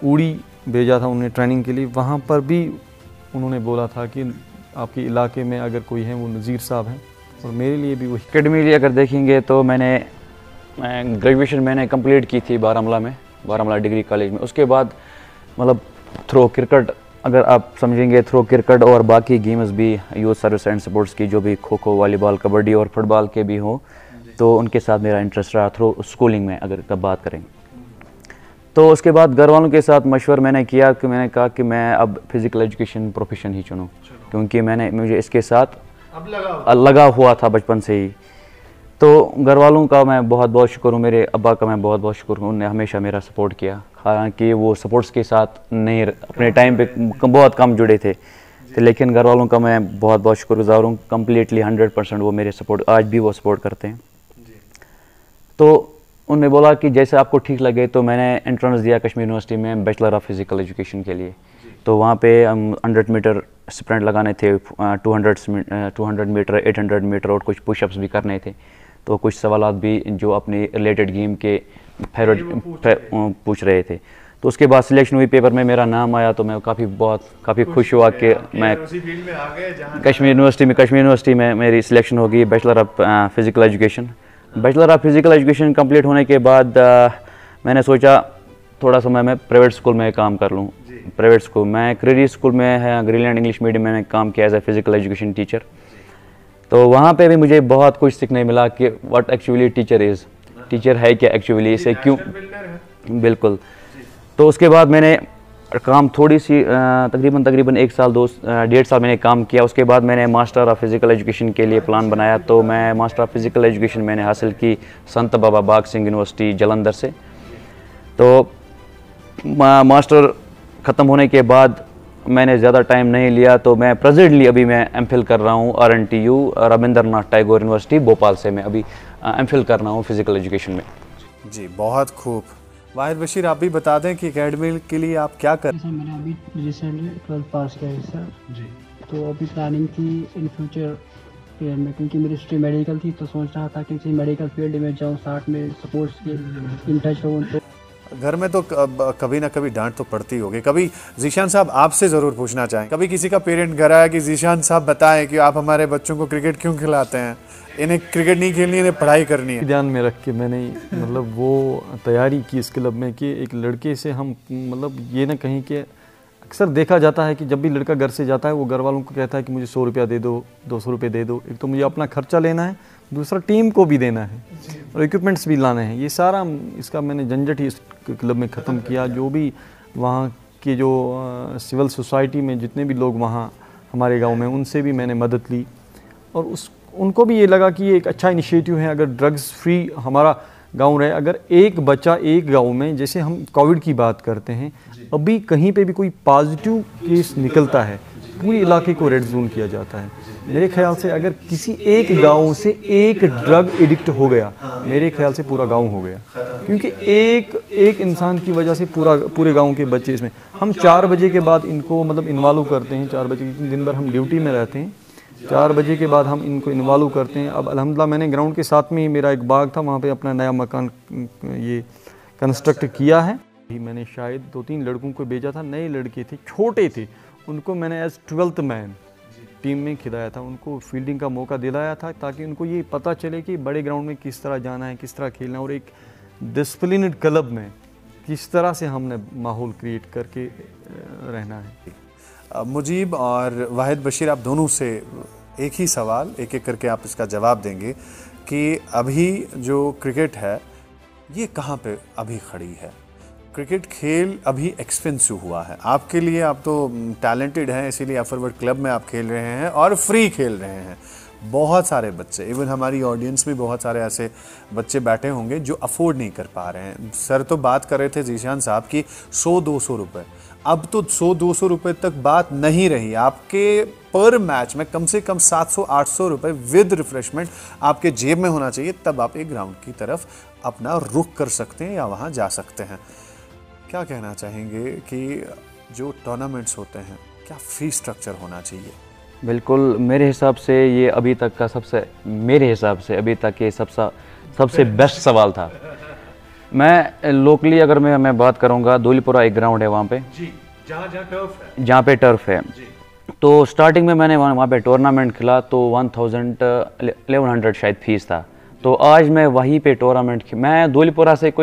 उड़ी भेजा था उन्होंने ट्रेनिंग के लिए। वहाँ पर भी उन्होंने बोला था कि आपके इलाके में अगर कोई है वो नज़ीर साहब हैं, और मेरे लिए भी वही। एकेडमी अगर देखेंगे तो मैंने ग्रेजुएशन मैंने कंप्लीट की थी बारामूला में, बारामूला डिग्री कॉलेज में। उसके बाद मतलब थ्रो क्रिकेट अगर आप समझेंगे, थ्रो क्रिकेट और बाकी गेम्स भी यूथ सर्विस एंड स्पोर्ट्स की जो भी खो खो, वॉलीबॉल, कबड्डी और फुटबॉल के भी हों, तो उनके साथ मेरा इंटरेस्ट रहा। थ्रो स्कूलिंग में अगर कब बात करें तो उसके बाद घर वालों के साथ मशवरा मैंने किया कि मैंने कहा कि मैं अब फिज़िकल एजुकेशन प्रोफेशन ही चुनूँ, क्योंकि मुझे इसके साथ लगा हुआ था बचपन से ही। तो घर वालों का मैं बहुत बहुत शुक्र हूँ, मेरे अब्बा का मैं बहुत बहुत शुक्र हूँ, उन्होंने हमेशा मेरा सपोर्ट किया। हालांकि वो स्पोर्ट्स के साथ नहीं, अपने टाइम पे बहुत कम जुड़े थे, लेकिन घर वालों का मैं बहुत बहुत शुक्रगुजार हूँ। कम्प्लीटली 100% वो मेरे सपोर्ट, आज भी वो सपोर्ट करते हैं। तो उन्होंने बोला कि जैसे आपको ठीक लगे, तो मैंने एंट्रेंस दिया कश्मीर यूनिवर्सिटी में बैचलर ऑफ फिज़िकल एजुकेशन के लिए। तो वहाँ पे हम 100 मीटर स्प्रिंट लगाने थे, 200 मीटर, 800 मीटर और कुछ पुशअप्स भी करने थे। तो कुछ सवालात भी जो अपने रिलेटेड गेम के पूछ रहे थे। तो उसके बाद सिलेक्शन हुई, पेपर में मेरा नाम आया, तो मैं काफ़ी खुश हुआ कि मैं कश्मीर यूनिवर्सिटी में मेरी सिलेक्शन होगी bachelor of physical education. Bachelor of physical education complete होने के बाद मैंने सोचा थोड़ा समय मैं प्राइवेट स्कूल में काम कर लूँ। प्राइवेट स्कूल मैं क्रेडी स्कूल में है, ग्रीनलैंड इंग्लिश मीडियम में काम किया as a physical education teacher. तो वहाँ पे भी मुझे बहुत कुछ सीखने मिला कि what actually teacher is, teacher है क्या एक्चुअली, इसे क्यों। बिल्कुल। तो उसके बाद मैंने काम थोड़ी सी तकरीबन 1.5 साल मैंने काम किया। उसके बाद मैंने मास्टर ऑफ फिज़िकल एजुकेशन के लिए प्लान बनाया। तो मैं मास्टर ऑफ फिज़िकल एजुकेशन मैंने हासिल की संत बाबा बाग सिंह यूनिवर्सिटी जलंधर से। तो मास्टर ख़त्म होने के बाद मैंने ज़्यादा टाइम नहीं लिया, तो मैं प्रेजेंटली अभी मैं एमफिल कर रहा हूँ RNTU रविंद्रनाथ टैगोर यूनिवर्सिटी भोपाल से। मैं अभी एमफिल कर रहा हूँ फिज़िकल एजुकेशन में। जी, बहुत खूब। वाहिद बशीर, आप भी बता दें कि एकेडमी के लिए आप क्या कर। सर मैंने अभी रिसेंटली 12th पास किया है सर जी। तो अभी प्लानिंग थी इन फ्यूचर फील्ड में, क्योंकि मेरी स्ट्रीम मेडिकल थी, तो सोच रहा था कि किसी मेडिकल फील्ड में जाऊँ, साथ में स्पोर्ट्स के इन टच रहूँ। तो घर में तो कभी ना कभी डांट तो पड़ती होगी। कभी ज़ीशान साहब आपसे ज़रूर पूछना चाहें, कभी किसी का पेरेंट घर आया कि ज़ीशान साहब बताएं कि आप हमारे बच्चों को क्रिकेट क्यों खिलाते हैं, इन्हें क्रिकेट नहीं खेलनी, इन्हें पढ़ाई करनी है। ध्यान में रख के मैंने मतलब वो तैयारी की इस क्लब में कि एक लड़के से हम मतलब ये ना कहीं कि अक्सर देखा जाता है कि जब भी लड़का घर से जाता है वो घर वालों को कहता है कि मुझे 100 रुपया दे दो, 200 रुपये दे दो। एक तो मुझे अपना खर्चा लेना है, दूसरा टीम को भी देना है और इक्विपमेंट्स भी लाने हैं। ये सारा इसका मैंने झंझट ही इस क्लब में ख़त्म किया। जो भी वहाँ के जो सिविल सोसाइटी में जितने भी लोग वहाँ हमारे गांव में, उनसे भी मैंने मदद ली और उनको भी ये लगा कि ये एक अच्छा इनिशिएटिव है। अगर ड्रग्स फ्री हमारा गांव रहे। अगर एक बच्चा एक गांव में, जैसे हम कोविड की बात करते हैं, अभी कहीं पे भी कोई पॉजिटिव केस निकलता है, पूरे इलाके को रेड जोन किया जाता है। मेरे ख्याल से अगर किसी एक गांव से एक ड्रग एडिक्ट हो गया, मेरे ख्याल से पूरा गांव हो गया, क्योंकि एक इंसान की वजह से पूरे गांव के बच्चे इसमें। हम 4 बजे के बाद इनको मतलब इन्वॉल्व करते हैं। 4 बजे दिन भर हम ड्यूटी में रहते हैं, 4 बजे के बाद हम इनको इन्वॉल्व करते हैं। अब अल्हम्दुलिल्लाह मैंने ग्राउंड के साथ में ही मेरा एक बाग था, वहाँ पे अपना नया मकान ये कंस्ट्रक्ट किया है। मैंने शायद 2-3 लड़कों को भेजा था, नए लड़के थे, छोटे थे, उनको मैंने एज 12th मैन टीम में खिलाया था, उनको फील्डिंग का मौका दिलाया था, ताकि उनको ये पता चले कि बड़े ग्राउंड में किस तरह जाना है, किस तरह खेलना है, और एक डिसिप्लिन्ड क्लब में किस तरह से हमने माहौल क्रिएट करके रहना है। मुजीब और वाहिद बशीर, आप दोनों से एक ही सवाल, एक एक करके आप इसका जवाब देंगे कि अभी जो क्रिकेट है ये कहाँ पे अभी खड़ी है। क्रिकेट खेल अभी एक्सपेंसिव हुआ है आपके लिए, आप तो टैलेंटेड हैं इसीलिए एफरवर्ड क्लब में आप खेल रहे हैं और फ्री खेल रहे हैं। बहुत सारे बच्चे, इवन हमारी ऑडियंस में बहुत सारे ऐसे बच्चे बैठे होंगे जो अफोर्ड नहीं कर पा रहे हैं। सर तो बात कर रहे थे जीशान साहब की 100-200 रुपये, अब तो 100-200 रुपये तक बात नहीं रही। आपके पर मैच में कम से कम 700-800 रुपये विद रिफ्रेशमेंट आपके जेब में होना चाहिए, तब आप एक ग्राउंड की तरफ अपना रुख कर सकते हैं या वहाँ जा सकते हैं। क्या कहना चाहेंगे कि जो टूर्नामेंट्स होते हैं क्या फीस स्ट्रक्चर होना चाहिए? बिल्कुल, मेरे हिसाब से ये अभी तक का सबसे बेस्ट सवाल था। मैं लोकली अगर मैं बात करूंगा, धूलीपुरा एक ग्राउंड है वहाँ पे, जहाँ पे टर्फ है। तो स्टार्टिंग में मैंने वहाँ पे टूर्नामेंट खेला तो 1100 शायद फीस था। तो आज मैं वहीं पे टूर्नामेंट, मैं धूलीपुरा से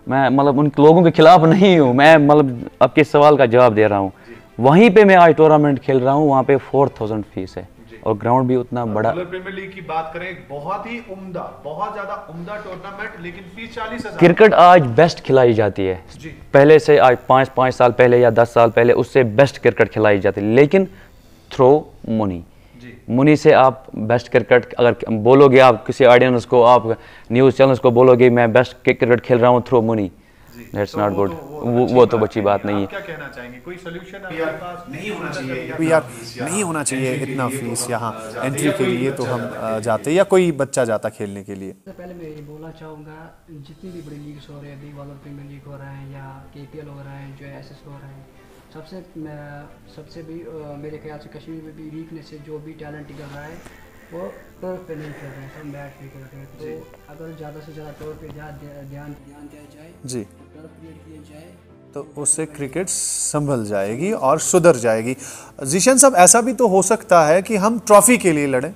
मैं मतलब उन लोगों के खिलाफ नहीं हूँ, मैं मतलब आपके सवाल का जवाब दे रहा हूँ। वहीं पे मैं आज टूर्नामेंट खेल रहा हूँ, वहाँ पे 4000 फीस है और ग्राउंड भी उतना बड़ा। प्रीमियर लीग की बात करें, बहुत ही उम्दा, बहुत ज्यादा उम्दा टूर्नामेंट, लेकिन फीस 40,000। क्रिकेट आज बेस्ट खिलाई जाती है, पहले से आज 5 साल पहले या 10 साल पहले उससे बेस्ट क्रिकेट खिलाई जाती है, लेकिन थ्रो मनी से आप बेस्ट क्रिकेट अगर बोलोगे, आप किसी ऑडियंस को, आप न्यूज़ चैनल्स को बोलोगे मैं बेस्ट क्रिकेट खेल रहा हूँ through money, that's not good. वो तो अच्छी बात नहीं है। क्या कहना चाहेंगे, कोई सॉल्यूशन नहीं होना चाहिए यार, नहीं होना चाहिए इतना फीस यहाँ एंट्री के लिए, तो हम जाते या कोई बच्चा जाता खेलने के लिए। पहले मैं ये बोलना चाहूँगा, जितनी भी बड़ी लीग्स हो रही है, बिग वालों प्रीमियर लीग हो रहा है या KPL हो रहा है, जो एसएस हो रहा है, सबसे भी मेरे ख्याल से कश्मीर में भी वीकनेस है, जो भी टैलेंट निकल रहा है वो टर्फ पे नहीं खेल रहे हैं, हम बैट पे खेल रहे हैं। तो अगर ज़्यादा से ज़्यादा टर्फ पे ध्यान दिया जाए जी, टर्फ क्रिएट किया जाए, तो उससे क्रिकेट संभल जाएगी और सुधर जाएगी। जीशन साहब, ऐसा भी तो हो सकता है कि हम ट्रॉफी के लिए लड़ें,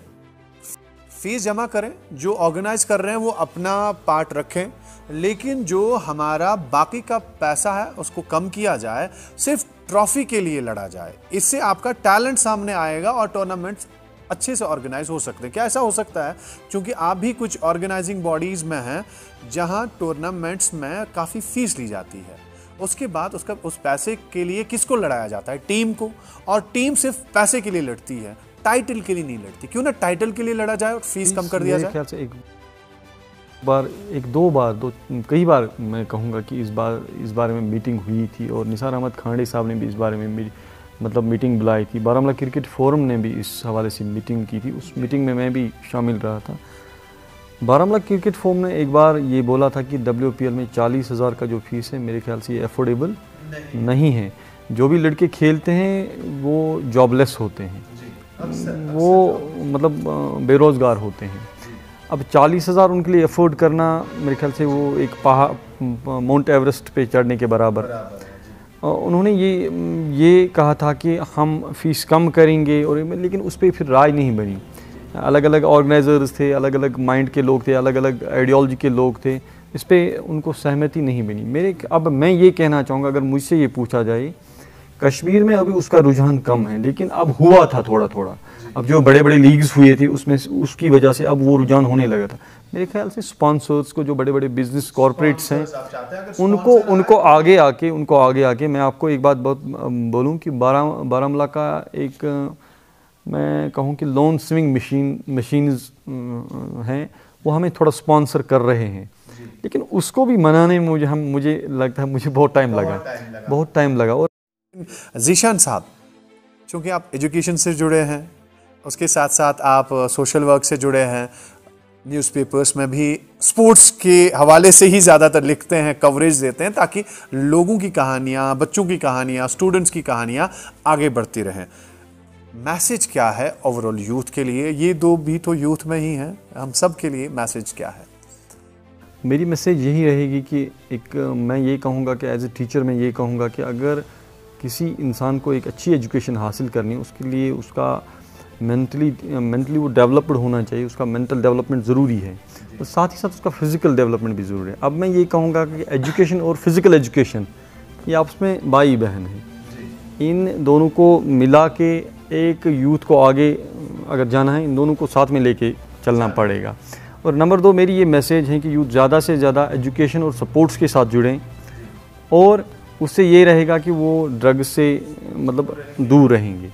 फीस जमा करें, जो ऑर्गेनाइज कर रहे हैं वो अपना पार्ट रखें, लेकिन जो हमारा बाकी का पैसा है उसको कम किया जाए, सिर्फ ट्रॉफी के लिए लड़ा जाए। इससे आपका टैलेंट सामने आएगा और टूर्नामेंट्स अच्छे से ऑर्गेनाइज हो सकते हैं। क्या ऐसा हो सकता है, क्योंकि आप भी कुछ ऑर्गेनाइजिंग बॉडीज़ में हैं जहां टूर्नामेंट्स में काफ़ी फीस ली जाती है, उसके बाद उस पैसे के लिए किसको लड़ाया जाता है? टीम को, और टीम सिर्फ पैसे के लिए लड़ती है, टाइटल के लिए नहीं लड़ती। क्यों ना टाइटल के लिए लड़ा जाए और फीस कम कर दिया जाए। ख्याल से कई बार मैं कहूँगा कि इस बारे में मीटिंग हुई थी और निसार अहमद खांडे साहब ने भी इस बारे में मीटिंग बुलाई थी। बारामूला क्रिकेट फोरम ने भी इस हवाले से मीटिंग की थी, उस मीटिंग में मैं भी शामिल रहा था। बारामूला क्रिकेट फोरम ने एक बार ये बोला था कि WPL में 40,000 का जो फीस है, मेरे ख्याल से ये अफोर्डेबल नहीं है। जो भी लड़के खेलते हैं वो जॉबलेस होते हैं, वो मतलब बेरोज़गार होते हैं। अब 40,000 उनके लिए अफोर्ड करना, मेरे ख्याल से वो एक माउंट एवरेस्ट पे चढ़ने के बराबर। उन्होंने ये कहा था कि हम फीस कम करेंगे, और लेकिन उस पर फिर राय नहीं बनी। अलग अलग ऑर्गेनाइजर्स थे, अलग अलग माइंड के लोग थे, अलग अलग आइडियोलॉजी के लोग थे, इस पर उनको सहमति नहीं बनी। अब मैं ये कहना चाहूँगा, अगर मुझसे ये पूछा जाए, कश्मीर में अभी उसका रुझान कम है, लेकिन अब हुआ था थोड़ा थोड़ा। अब जो बड़े बड़े लीग्स हुए थे उसमें उसकी वजह से अब वो रुझान होने लगा था। मेरे ख्याल से स्पॉन्सर्स को, जो बड़े बड़े बिजनेस कॉरपोरेट्स हैं, उनको आगे आके मैं आपको एक बात बोलूं कि बारामूला का एक, मैं कहूं कि लोन स्विंग मशीन्स हैं, वो हमें थोड़ा स्पॉन्सर कर रहे हैं। लेकिन उसको भी मनाने में मुझे लगता है मुझे बहुत टाइम लगा। और ज़ीशान साहब, चूँकि आप एजुकेशन से जुड़े हैं, उसके साथ साथ आप सोशल वर्क से जुड़े हैं, न्यूज़पेपर्स में भी स्पोर्ट्स के हवाले से ही ज़्यादातर लिखते हैं, कवरेज देते हैं, ताकि लोगों की कहानियाँ, बच्चों की कहानियाँ, स्टूडेंट्स की कहानियाँ आगे बढ़ती रहें। मैसेज क्या है ओवरऑल यूथ के लिए? ये दो भी तो यूथ में ही हैं, हम सब के लिए मैसेज क्या है? मेरी मैसेज यही रहेगी कि मैं ये कहूँगा कि एज ए टीचर मैं ये कहूँगा कि अगर किसी इंसान को एक अच्छी एजुकेशन हासिल करनी है, उसके लिए उसका मेंटली वो डेवलप्ड होना चाहिए, उसका मेंटल डेवलपमेंट ज़रूरी है, और साथ ही साथ उसका फिज़िकल डेवलपमेंट भी ज़रूरी है। अब मैं ये कहूँगा कि एजुकेशन और फिज़िकल एजुकेशन ये आपस में भाई बहन है। इन दोनों को मिला के एक यूथ को आगे अगर जाना है, इन दोनों को साथ में लेके चलना पड़ेगा। और नंबर 2 मेरी ये मैसेज है कि यूथ ज़्यादा से ज़्यादा एजुकेशन और सपोर्ट्स के साथ जुड़ें, और उससे ये रहेगा कि वो ड्रग्स से मतलब दूर रहेंगे।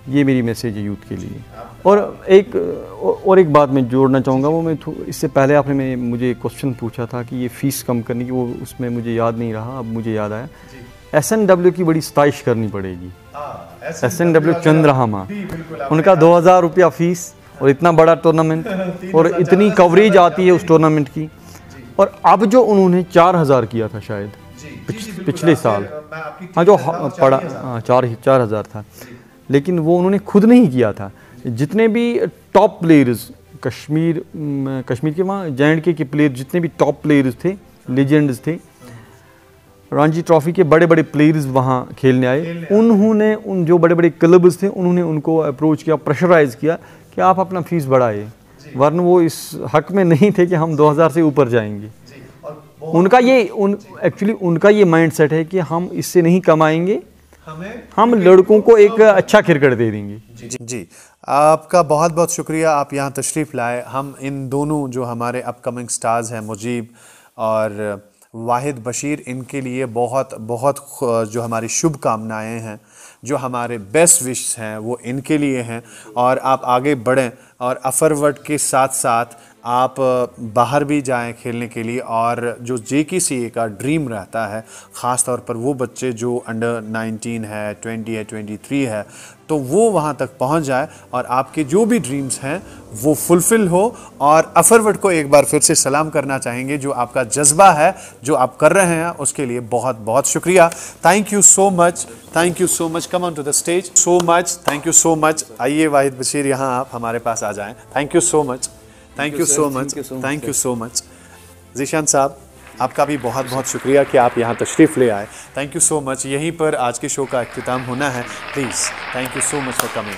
ये मेरी मैसेज है यूथ के लिए। और एक बात मैं जोड़ना चाहूँगा, वो मैं इससे पहले आपने मुझे क्वेश्चन पूछा था कि ये फ़ीस कम करने की, वो उसमें मुझे याद नहीं रहा, अब मुझे याद आया। SNW की बड़ी सताइश करनी पड़ेगी। SNW चंद्रहामा, उनका 2000 रुपया फ़ीस, और इतना बड़ा टूर्नामेंट और इतनी कवरेज आती है उस टूर्नामेंट की। और अब जो उन्होंने 4000 किया था शायद पिछले साल, हाँ जो पड़ा 4000 था, लेकिन वो उन्होंने खुद नहीं किया था। जितने भी टॉप प्लेयर्स कश्मीर के वहाँ J&K के प्लेयर, जितने भी टॉप प्लेयर्स थे, लेजेंड्स थे, रणजी ट्रॉफी के बड़े बड़े प्लेयर्स वहाँ खेलने आए। उन्होंने उन जो बड़े बड़े क्लब्स थे उन्होंने उनको अप्रोच किया, प्रेशराइज़ किया कि आप अपना फ़ीस बढ़ाए, वरना वो इस हक में नहीं थे कि हम 2000 से ऊपर जाएंगे। उनका ये माइंडसेट है कि हम इससे नहीं कमाएंगे, हम लड़कों को एक अच्छा क्रिकेट दे देंगे। जी, आपका बहुत बहुत शुक्रिया, आप यहाँ तशरीफ़ लाए। हम इन दोनों जो हमारे अपकमिंग स्टार्स हैं, मुजीब और वाहिद बशीर, इनके लिए बहुत बहुत जो हमारी शुभकामनाएं हैं, जो हमारे बेस्ट विश हैं वो इनके लिए हैं। और आप आगे बढ़ें, और अफरवर्ड के साथ साथ आप बाहर भी जाएं खेलने के लिए। और जो JKCA का ड्रीम रहता है, ख़ास तौर पर वो बच्चे जो अंडर 19 है, 20 है, 23 है, तो वो वहाँ तक पहुँच जाए और आपके जो भी ड्रीम्स हैं वो फुलफ़िल हो। और अफरवर्ड को एक बार फिर से सलाम करना चाहेंगे, जो आपका जज्बा है, जो आप कर रहे हैं, उसके लिए बहुत बहुत शुक्रिया। Thank you so much, thank you so much. Come on to the stage. So much, thank you so much. आइए वाहिद बशीर, यहाँ आप हमारे पास आ जाएं। Thank you so much, thank you so much, thank you so much. Zeeshan साहब, आपका भी बहुत बहुत शुक्रिया कि आप यहाँ तशरीफ़ ले आए। Thank you so much. यहीं पर आज के शो का इख्तिताम होना है। Please, thank you so much for coming.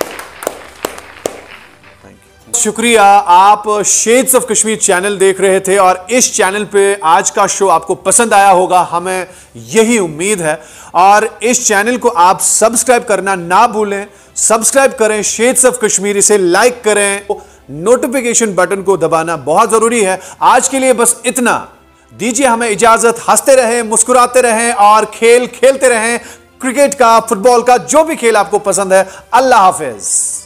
शुक्रिया। आप शेड्स ऑफ कश्मीर चैनल देख रहे थे, और इस चैनल पे आज का शो आपको पसंद आया होगा, हमें यही उम्मीद है। और इस चैनल को आप सब्सक्राइब करना ना भूलें। सब्सक्राइब करें शेड्स ऑफ कश्मीर, इसे लाइक करें, नोटिफिकेशन बटन को दबाना बहुत जरूरी है। आज के लिए बस इतना, दीजिए हमें इजाजत। हंसते रहें, मुस्कुराते रहें और खेल खेलते रहें। क्रिकेट का, फुटबॉल का, जो भी खेल आपको पसंद है। अल्लाह हाफिज।